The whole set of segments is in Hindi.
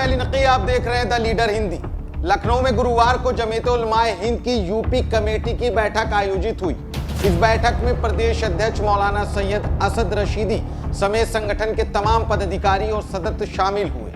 मैं नकी, आप देख रहे हैं द लीडर हिंदी। लखनऊ में गुरुवार को जमीयत उलमाए हिंद की यूपी कमेटी की बैठक आयोजित हुई। इस बैठक में प्रदेश अध्यक्ष मौलाना सैयद असद रशीदी समेत संगठन के तमाम पदाधिकारी और सदस्य शामिल हुए।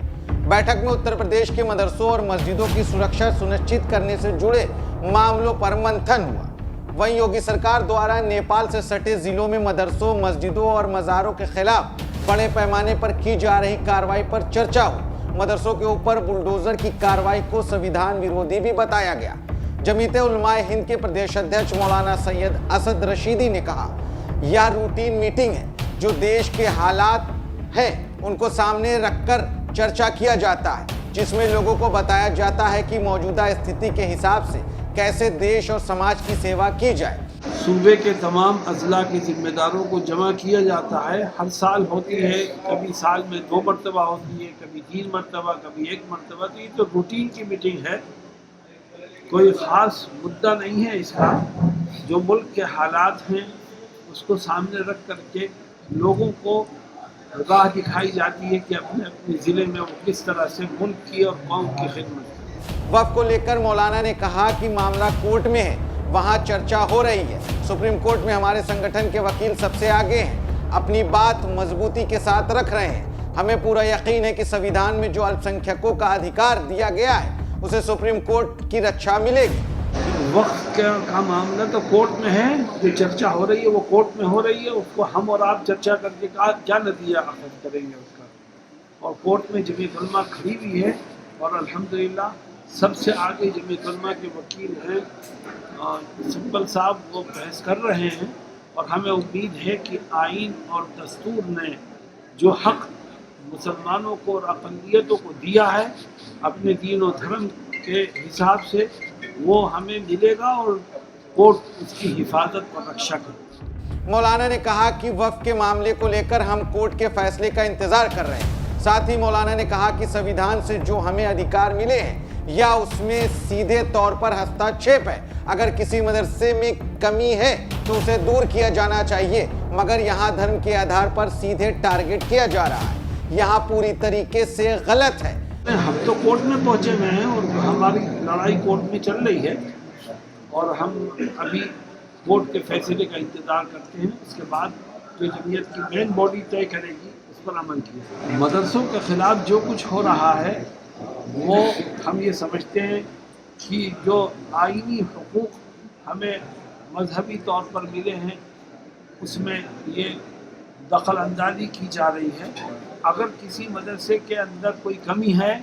बैठक में उत्तर प्रदेश के मदरसों और मस्जिदों की सुरक्षा सुनिश्चित करने से जुड़े मामलों पर मंथन हुआ। वहीं योगी सरकार द्वारा नेपाल से सटे जिलों में मदरसों, मस्जिदों और मज़ारों के खिलाफ बड़े पैमाने पर की जा रही कार्रवाई पर चर्चा हुई। मदरसों के ऊपर बुलडोजर की कार्रवाई को संविधान विरोधी भी बताया गया। जमीयत उलमाए हिंद के प्रदेश अध्यक्ष मौलाना सैयद असद रशीदी ने कहा, यह रूटीन मीटिंग है जो देश के हालात हैं उनको सामने रखकर चर्चा किया जाता है, जिसमें लोगों को बताया जाता है कि मौजूदा स्थिति के हिसाब से कैसे देश और समाज की सेवा की जाए। सूबे के तमाम अजला के जिम्मेदारों को जमा किया जाता है। हर साल होती है, कभी साल में 2 मरतबा होती है, कभी 3 मरतबा, कभी 1 मरतबा। तो ये तो रूटीन की मीटिंग है, कोई ख़ास मुद्दा नहीं है इसका। जो मुल्क के हालात हैं उसको सामने रख करके लोगों को राह दिखाई जाती है कि अपने अपने ज़िले में वो किस तरह से मुल्क की और कौम की खिदमत करें। वक्फ को लेकर मौलाना ने कहा कि मामला कोर्ट में है, वहाँ चर्चा हो रही है। सुप्रीम कोर्ट में हमारे संगठन के वकील सबसे आगे हैं, अपनी बात मजबूती के साथ रख रहे हैं। हमें पूरा यकीन है कि संविधान में जो अल्पसंख्यकों का अधिकार दिया गया है उसे सुप्रीम कोर्ट की रक्षा मिलेगी। वक्त का मामला तो कोर्ट में है, जो चर्चा हो रही है वो कोर्ट में हो रही है। उसको हम और आप चर्चा करके क्या नतीजा अखज़ करेंगे उसका। और कोर्ट में जमीयत उलमा खड़ी हुई है और अल्हम्दुलिल्लाह सबसे आगे जमीयत उलमा के वकील हैं सिंपल साहब, वो बहस कर रहे हैं। और हमें उम्मीद है कि आइन और दस्तूर ने जो हक़ मुसलमानों को और अक़लियतों को दिया है अपने दीन और धर्म के हिसाब से, वो हमें मिलेगा और कोर्ट उसकी हिफाजत और रक्षा करेगी। मौलाना ने कहा कि वक्फ के मामले को लेकर हम कोर्ट के फैसले का इंतजार कर रहे हैं। साथ ही मौलाना ने कहा कि संविधान से जो हमें अधिकार मिले हैं या उसमें सीधे तौर पर हस्तक्षेप है, अगर किसी मदरसे में कमी है तो उसे दूर किया जाना चाहिए, मगर यहाँ धर्म के आधार पर सीधे टारगेट किया जा रहा है, यहाँ पूरी तरीके से गलत है। हम तो कोर्ट में पहुंचे हुए हैं और हमारी लड़ाई कोर्ट में चल रही है और हम अभी कोर्ट के फैसले का इंतज़ार करते हैं। उसके बाद जो जमीयत की मेन बॉडी तय करेगी उस पर अमल किया। मदरसों के ख़िलाफ़ जो कुछ हो रहा है वो हम ये समझते हैं कि जो आईनी हुकूक हमें मजहबी तौर पर मिले हैं उसमें ये दखल अंदाजी की जा रही है। अगर किसी मदरसे के अंदर कोई कमी है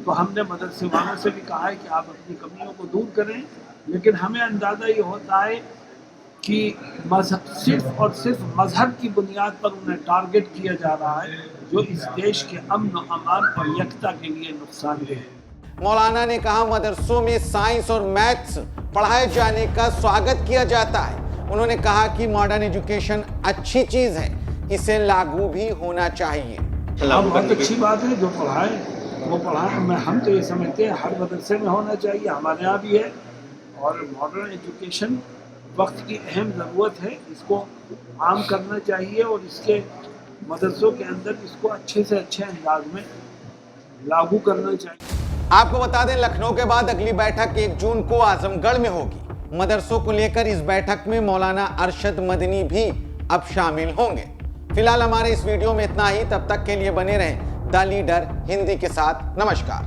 तो हमने मदरसे वालों से भी कहा है कि आप अपनी कमियों को दूर करें, लेकिन हमें अंदाज़ा ये होता है कि मजहब सिर्फ और सिर्फ मजहब की बुनियाद पर उन्हें टारगेट किया जा रहा है, जो इस देश के अमन, अमान और यकता के लिए नुकसानदेह है। मौलाना ने कहा, मदरसों में साइंस और मैथ्स पढ़ाए जाने का स्वागत किया जाता है। उन्होंने कहा कि मॉडर्न एजुकेशन अच्छी चीज़ है, इसे लागू भी होना चाहिए। बहुत अच्छी बात है, जो पढ़ाए वो पढ़ाए। हम तो ये समझते हैं हर मदरसे में होना चाहिए, हमारे यहाँ भी है। और मॉडर्न एजुकेशन वक्त की अहम ज़रूरत है, इसको आम करना चाहिए और इसके मदरसों के अंदर इसको अच्छे से अच्छे अंदाज में लागू करना चाहिए। आपको बता दें, लखनऊ के बाद अगली बैठक 1 जून को आजमगढ़ में होगी। मदरसों को लेकर इस बैठक में मौलाना अरशद मदनी भी अब शामिल होंगे। फिलहाल हमारे इस वीडियो में इतना ही। तब तक के लिए बने रहें द लीडर हिंदी के साथ। नमस्कार।